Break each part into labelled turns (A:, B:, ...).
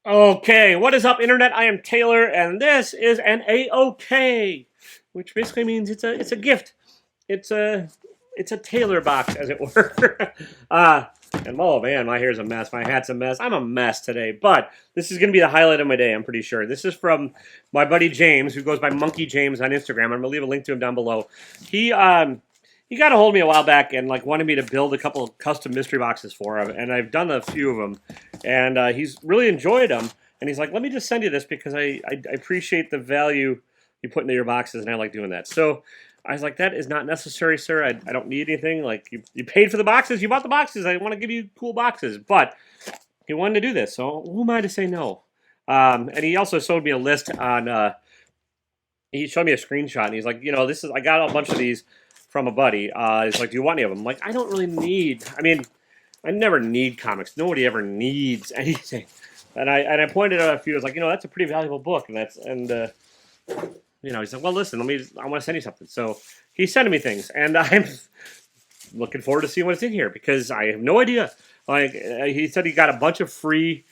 A: Okay, what is up, Internet? I am Taylor, and this is an A-OK, which basically means it's a gift. It's a Taylor box, as it were. uh, and oh man, my hair's a mess. My hat's a mess. I'm a mess today, but this is gonna be the highlight of my day. I'm pretty sure. This is from my buddy James, who goes by Munkyjames on Instagram. I'm gonna leave a link to him down below. He um he got a hold of me a while back and like wanted me to build a couple of custom mystery boxes for him, and I've done a few of them, and he's really enjoyed them. And he's like, "Let me just send you this because I appreciate the value you put into your boxes, and I like doing that." So I was like, "That is not necessary, sir. I don't need anything. Like you paid for the boxes, you bought the boxes. I want to give you cool boxes." But he wanted to do this, so who am I to say no? And he also showed me a list on. He showed me a screenshot, and he's like, this is I got a bunch of these from a buddy. He's like, "Do you want any of them?" I'm like, I don't really need. I mean, I never need comics. Nobody ever needs anything. And I pointed out a few. I was like, that's a pretty valuable book, and he said, "Well, listen, I want to send you something." So he's sending me things, and I'm looking forward to seeing what's in here because I have no idea. Like he said, he got a bunch of free,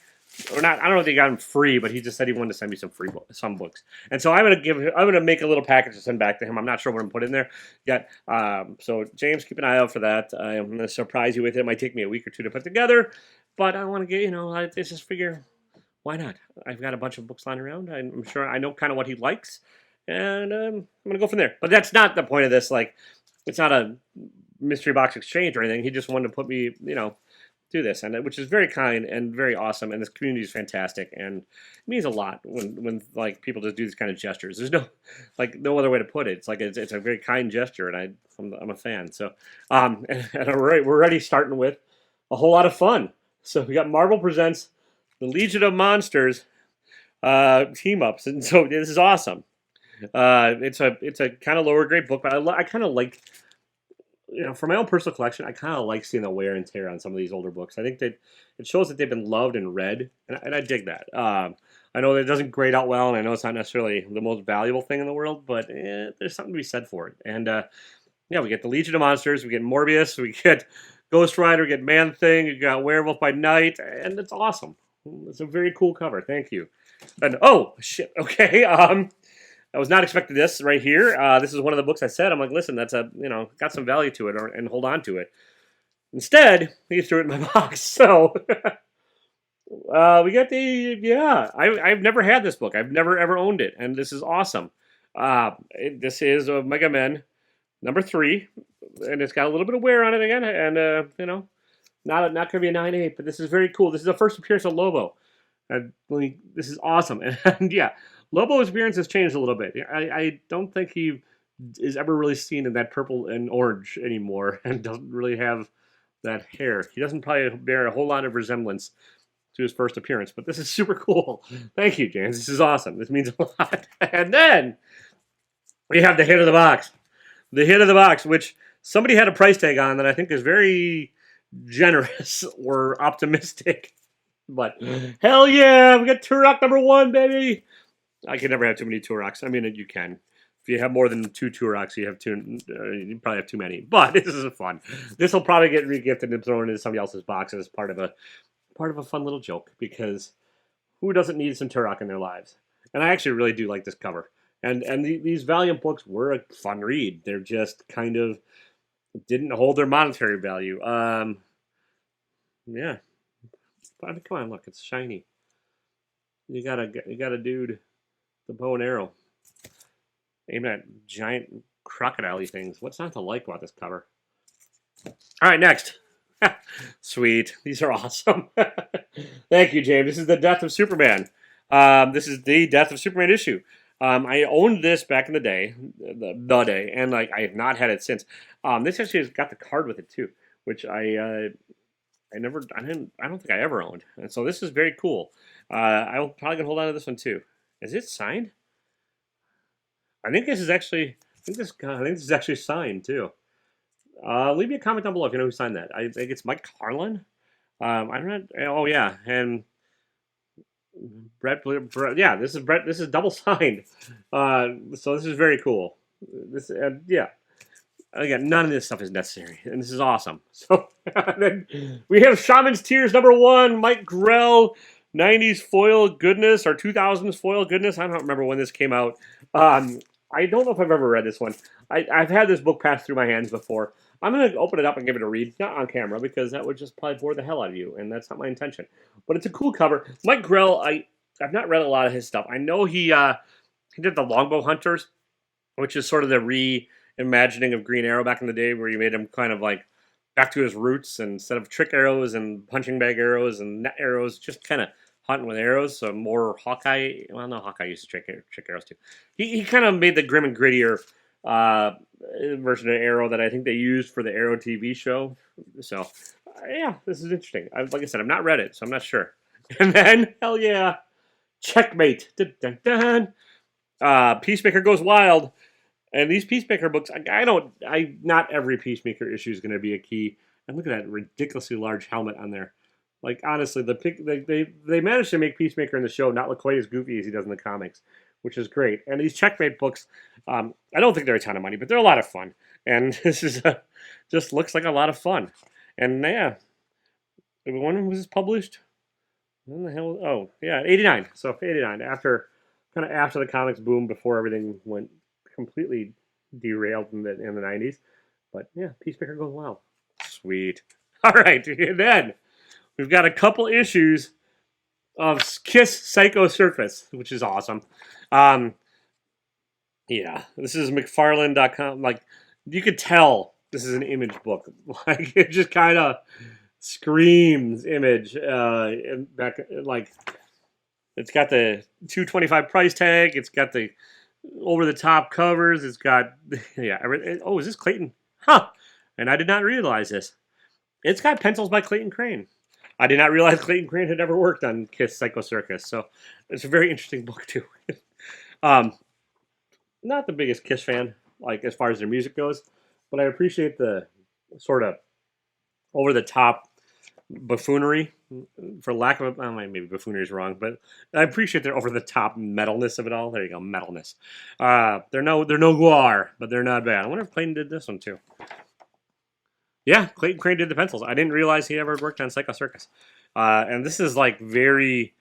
A: or not. I don't know if he got them free, but he just said he wanted to send me some books. And so I'm gonna make a little package to send back to him. I'm not sure what I'm putting in there yet. So James, keep an eye out for that. I'm gonna surprise you with it. It might take me a week or two to put together, but I want to get I just figure, why not? I've got a bunch of books lying around. I'm sure I know kind of what he likes, and I'm gonna go from there. But that's not the point of this. Like, it's not a mystery box exchange or anything. He just wanted to put me, do this, and which is very kind and very awesome. And this community is fantastic, and it means a lot when like people just do these kind of gestures. There's no other way to put it. It's like it's a very kind gesture, and I'm a fan. So and all right, we're already starting with a whole lot of fun. So we got Marvel presents the Legion of Monsters team ups, and so this is awesome. It's a kind of lower grade book, but I kind of like, for my own personal collection, I kind of like seeing the wear and tear on some of these older books. I think that it shows that they've been loved and read, and I dig that. I know that it doesn't grade out well, and I know it's not necessarily the most valuable thing in the world, but there's something to be said for it. And yeah, we get the Legion of Monsters, we get Morbius, we get Ghost Rider, we get Man Thing, we got Werewolf by Night, and it's awesome. It's a very cool cover. Thank you. And oh shit, okay. I was not expecting this right here. This is one of the books I said. I'm like, listen, that's got some value to it, and hold on to it. Instead, he threw it in my box. So we got I've never had this book. I've never ever owned it, and this is awesome. This is Mega Men #3, and it's got a little bit of wear on it again, and not going to be a 9/8, but this is very cool. This is the first appearance of Lobo. And this is awesome. And yeah, Lobo's appearance has changed a little bit. I don't think he is ever really seen in that purple and orange anymore, and doesn't really have that hair. He doesn't probably bear a whole lot of resemblance to his first appearance, but this is super cool. Thank you, James. This is awesome. This means a lot. And then we have the hit of the box. The hit of the box, which somebody had a price tag on that I think is very generous or optimistic. But hell yeah, we got Turok #1, baby. I can never have too many Turoks. I mean, you can. If you have more than 2 Turoks, you probably have too many. But this is fun. This will probably get regifted and thrown into somebody else's box as part of a fun little joke, because who doesn't need some Turok in their lives? And I actually really do like this cover. And these Valiant books were a fun read. They're just kind of didn't hold their monetary value. Yeah. Come on, look, it's shiny. You got a dude, the bow and arrow, aiming at giant crocodile-y things. What's not to like about this cover? All right, next. Sweet, these are awesome. Thank you, James. This is the Death of Superman. This is the Death of Superman issue. I owned this back in the day, the day, and like I have not had it since. This actually has got the card with it too, which I don't think I ever owned. And so this is very cool. I'm probably gonna hold on to this one too. Is it signed? I think this is actually signed too. Leave me a comment down below if you know who signed that. I think it's Mike Carlin. I'm not. Oh yeah, and Brett. Yeah, this is Brett. This is double signed. So this is very cool. This yeah. Again, none of this stuff is necessary, and this is awesome. So then we have Shaman's Tears #1, Mike Grell, 90s foil goodness or 2000s foil goodness. I don't remember when this came out. I don't know if I've ever read this one. I've had this book pass through my hands before. I'm going to open it up and give it a read, not on camera, because that would just probably bore the hell out of you, and that's not my intention. But it's a cool cover. Mike Grell, I've not read a lot of his stuff. I know he did the Longbow Hunters, which is sort of the reimagining of Green Arrow back in the day, where you made him kind of like back to his roots, and instead of trick arrows and punching bag arrows and net arrows, just kind of hunting with arrows. So more Hawkeye. Well, no, Hawkeye used to trick arrows too. He kind of made the grim and grittier version of Arrow that I think they used for the Arrow TV show. So yeah, this is interesting. Like I said, I've not read it, so I'm not sure. And then, hell yeah, Checkmate. Dun, dun, dun. Peacemaker Goes Wild. And these Peacemaker books, not every Peacemaker issue is going to be a key. And look at that ridiculously large helmet on there. Like, honestly, they managed to make Peacemaker in the show not look quite as goofy as he does in the comics, which is great. And these Checkmate books, I don't think they're a ton of money, but they're a lot of fun. And this is just looks like a lot of fun. And yeah, when was this published? When the hell? Oh, yeah, 89. So 89, after the comics boom, before everything went completely derailed in the 90s. But yeah, Peacemaker Goes Wild. Sweet. All right, and then we've got a couple issues of Kiss Psycho Circus, which is awesome. Yeah, this is McFarlane.com. Like, you could tell this is an Image book. Like, it just kind of screams Image. Like, it's got the $2.25 price tag. It's got the over-the-top covers. It's got, yeah. Oh, is this Clayton? Huh. And I did not realize this. It's got pencils by Clayton Crane. I did not realize Clayton Crane had ever worked on Kiss Psycho Circus. So it's a very interesting book, too. Not the biggest Kiss fan, like, as far as their music goes, but I appreciate the sort of over-the-top buffoonery, for lack of maybe buffoonery is wrong, but I appreciate their over-the-top metalness of it all. There you go, metalness. They're no Guar, but they're not bad. I wonder if Clayton did this one too. Yeah, Clayton Crane did the pencils. I didn't realize he ever worked on Psycho Circus. And this is like very,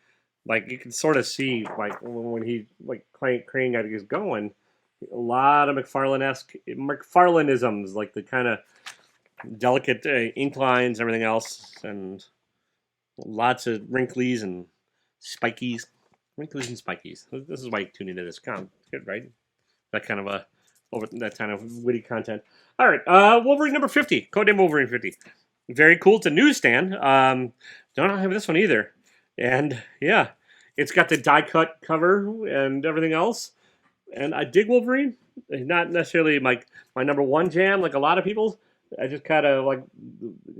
A: like, you can sort of see, like, when he, like, Crane got his going, a lot of McFarlaneisms, like the kind of delicate ink lines and everything else, and lots of wrinklies and spikies. Wrinklies and spikies. This is why you tune into this. Good, right? That kind of witty content. All right, Wolverine number 50, Codename Wolverine 50. Very cool. It's a newsstand. Don't have this one either. And yeah, it's got the die cut cover and everything else. And I dig Wolverine. Not necessarily my number one jam like a lot of people. I just kind of like,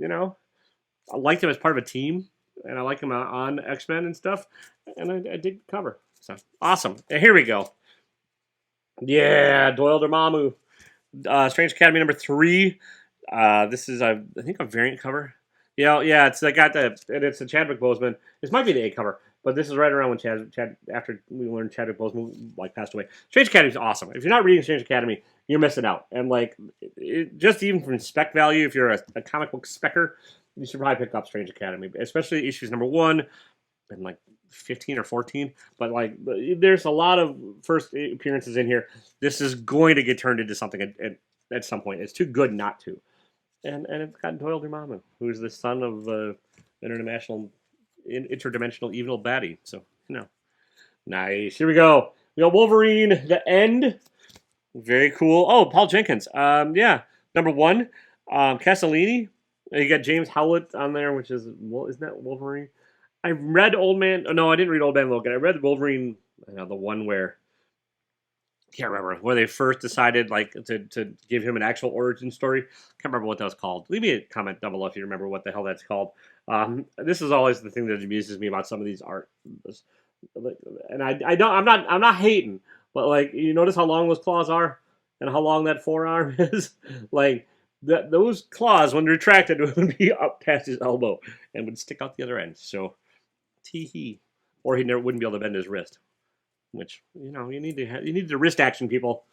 A: I liked him as part of a team, and I like him on X-Men and stuff, and I dig the cover. So awesome. And here we go. Yeah, Doyle Dormammu, Strange Academy number 3. This is I think a variant cover. Yeah, it's it's a Chadwick Boseman. This might be the A cover, but this is right around when Chad after we learned Chadwick Boseman passed away. Strange Academy is awesome. If you're not reading Strange Academy, you're missing out. And like, just even from spec value, if you're a comic book specker, you should probably pick up Strange Academy, especially issues number 1 and like 15 or 14. But like, there's a lot of first appearances in here. This is going to get turned into something at some point. It's too good not to. And it's got Doyle Dormammu, who's the son of interdimensional evil baddie. So, nice. Here we go. We got Wolverine, The End. Very cool. Oh, Paul Jenkins. Yeah. Number 1, Castellini. You got James Howlett on there, which is, isn't that Wolverine? I read Old Man. Oh, no, I didn't read Old Man Logan. I read Wolverine, the one where, I can't remember, where they first decided like to give him an actual origin story. Can't remember what that was called. Leave me a comment down below if you remember what the hell that's called. This is always the thing that amuses me about some of these art. And I'm not hating, but like, you notice how long those claws are and how long that forearm is? Like, those claws, when retracted, would be up past his elbow and would stick out the other end. So, tee-hee. Or he never wouldn't be able to bend his wrist. Which, you need the wrist action, people.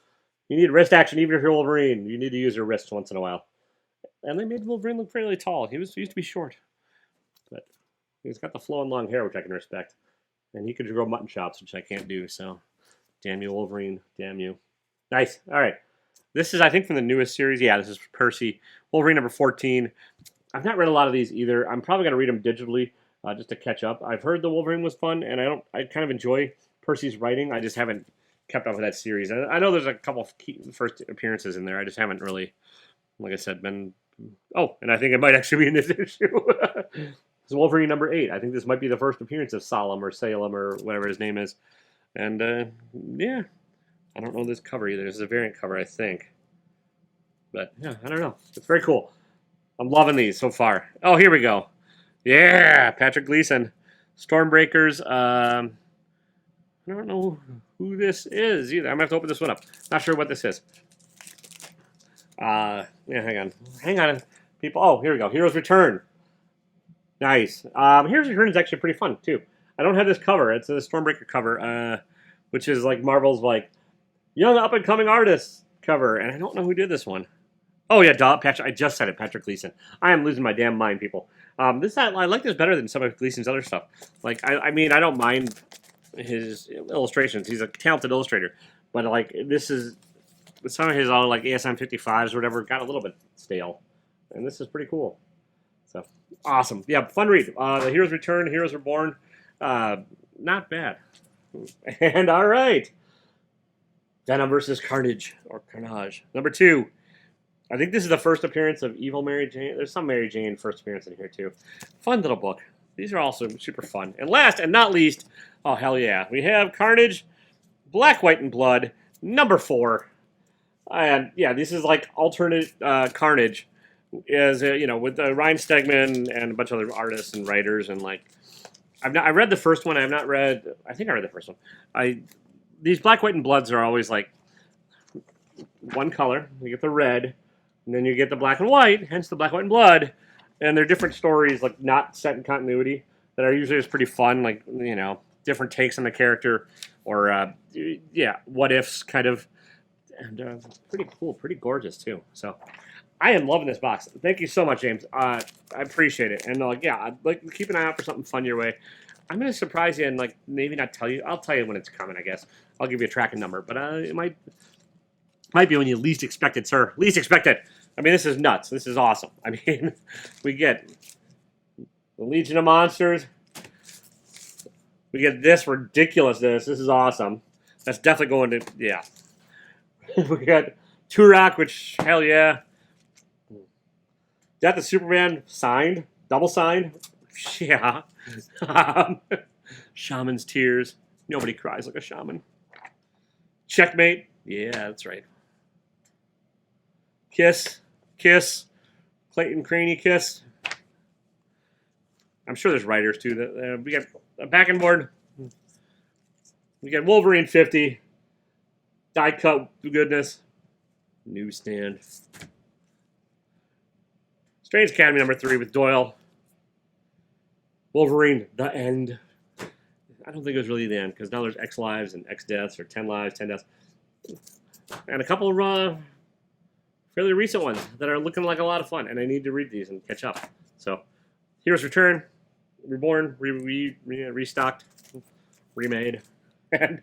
A: You need wrist action even if you're Wolverine. You need to use your wrists once in a while. And they made Wolverine look fairly tall. He used to be short. But He's got the flowing long hair, which I can respect. And he could grow mutton chops, which I can't do, so. Damn you, Wolverine. Damn you. Nice. All right. This is, I think, from the newest series. Yeah, this is Percy. Wolverine number 14. I've not read a lot of these either. I'm probably going to read them digitally just to catch up. I've heard the Wolverine was fun, and I kind of enjoy Percy's writing. I just haven't kept up with that series. I know there's a couple of key first appearances in there. I just haven't really, like I said, been... Oh, and I think it might actually be in this issue. It's Wolverine number 8. I think this might be the first appearance of Salem or whatever his name is. And, yeah, I don't know this cover either. This is a variant cover, I think. But, yeah, I don't know. It's very cool. I'm loving these so far. Oh, here we go. Yeah, Patrick Gleason. Stormbreakers. I don't know who this is either. I'm going to have to open this one up. Not sure what this is. Yeah, hang on. Hang on, people. Oh, here we go. Heroes Return. Nice. Heroes Return is actually pretty fun, too. I don't have this cover. It's a Stormbreaker cover, which is like Marvel's like young up-and-coming artist cover. And I don't know who did this one. Oh, yeah, Patrick. I just said it, Patrick Gleason. I am losing my damn mind, people. I like this better than some of Gleason's other stuff. Like, I mean, I don't mind his illustrations. He's a talented illustrator. But, like, this is... Some of his all like ASM 55s or whatever got a little bit stale. And this is pretty cool. So, awesome. Yeah, fun read. The Heroes Return, Heroes Reborn. Not bad. And all right. Venom versus Carnage, or Carnage. Number 2. I think this is the first appearance of Evil Mary Jane. There's some Mary Jane first appearance in here, too. Fun little book. These are also super fun. And last and not least, oh, hell yeah, we have Carnage, Black, White, and Blood, number 4. And, yeah, this is like alternate Carnage. Is with Ryan Stegman and a bunch of other artists and writers. And, like, I read the first one. I think I read the first one. These Black, White, and Bloods are always, like, one color. You get the red. And then you get the black and white, hence the Black, White, and Blood. And they're different stories, like, not set in continuity, that are usually just pretty fun, like, different takes on the character, or, what ifs, kind of. And pretty cool, pretty gorgeous, too. So, I am loving this box. Thank you so much, James. I appreciate it. And, I'd like to keep an eye out for something fun your way. I'm going to surprise you and, like, maybe not tell you. I'll tell you when it's coming, I guess. I'll give you a tracking number. But it might be when you least expect it, sir. Least expect it. I mean, this is nuts. This is awesome. I mean, we get the Legion of Monsters. We get this ridiculousness. This is awesome. That's definitely going to, yeah. We got Turok, which, hell yeah. Death of Superman, signed. Double signed. Yeah. Shaman's Tears. Nobody cries like a shaman. Checkmate. Yeah, that's right. Kiss. Clayton Craney Kiss. I'm sure there's writers too. That we got a back and board. We got Wolverine 50. Die cut goodness. Newsstand. Strange Academy number 3 with Doyle. Wolverine, the end. I don't think it was really the end, because now there's X lives and X deaths, or 10 lives, 10 deaths. And a couple of fairly recent ones that are looking like a lot of fun, and I need to read these and catch up. So, Heroes Return, Reborn, restocked, remade, and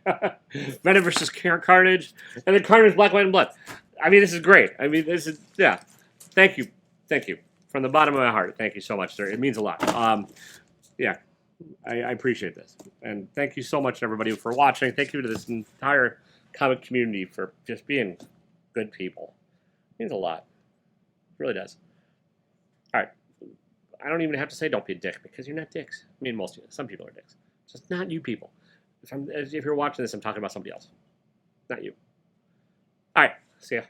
A: Venom versus Carnage, and then Carnage, Black, White, and Blood. I mean, this is great. I mean, this is, yeah. Thank you. From the bottom of my heart, thank you so much, sir. It means a lot. Yeah, I appreciate this. And thank you so much, everybody, for watching. Thank you to this entire comic community for just being good people. It means a lot. It really does. All right. I don't even have to say don't be a dick, because you're not dicks. I mean, most of you. Some people are dicks. Just not you people. If you're watching this, I'm talking about somebody else. Not you. All right. See ya.